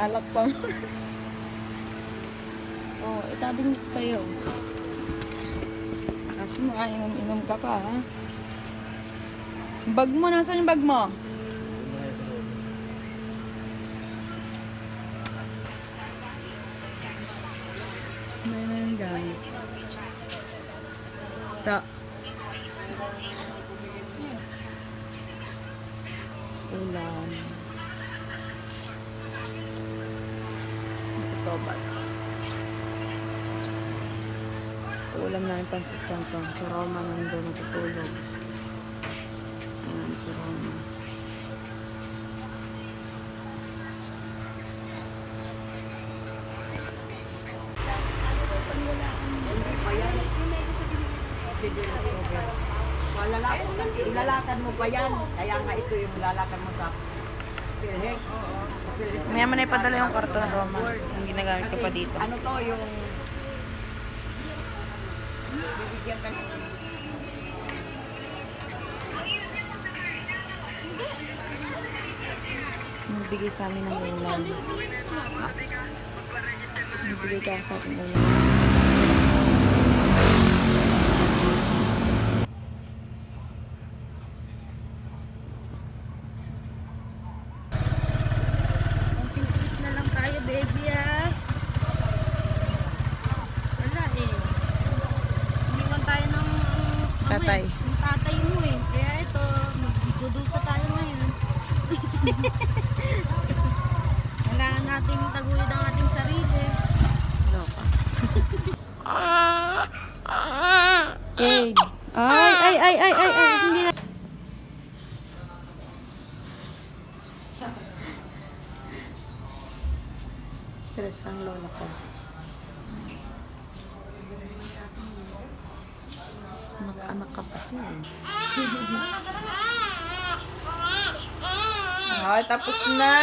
Alak pa mo. Oh, itabi mo sa'yo. Kasi mo, inom ka pa, ha? Bag mo, nasaan yung bag mo? Ano gamit? Ulam. Sa tobats. Ulam namin pansit canton. Si Roma nandun natutulog. Ayan, si Roma. Ilalakad mo pa yan. Kaya nga ito yung lalakad mo sa Philhead. Maya mo na ipadala yung karton, Roma. Ang ginagamit ko pa dito. Ano to yung... Bibigyan ka... Nagbigay sa amin ng ulam. Nagbigay ka sa ating ulam. Pintis na lang tayo, baby, ah. Wala eh. Iniwan tayo ng Tatay. ng tatay mo eh. Kaya ito, magdudusa tayo ngayon. Kailangan nating taguyod ang ating sarili. Loka. Hey. Ay. Hindi na. Stress ang lola ko. Anak ka pa siya. Ay, tapos na.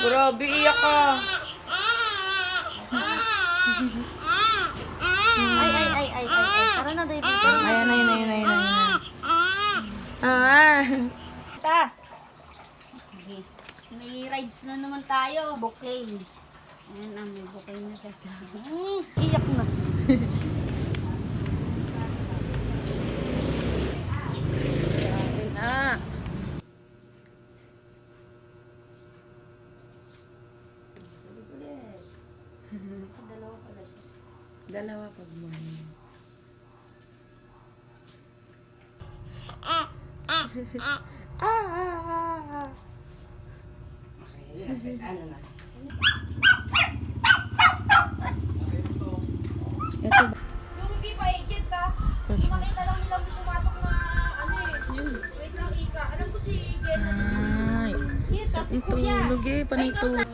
Grabe, iyak ka. Ay. Tara na, David. Tara na. Ayan. Ah. Ta. Okay. May rides na naman tayo. Bouquet. Ayan na, may bouquet na siya. Iyak na. Ayan na. Dalawa pala siya. Dalawa pag morning. Ito. Yung hindi pa agent ah. Station. Makita lang nilang pumasok na ano eh. Wait lang, Ika. Alam ko si agent. Ay. Yes, Sa itulog eh. Panay tulog.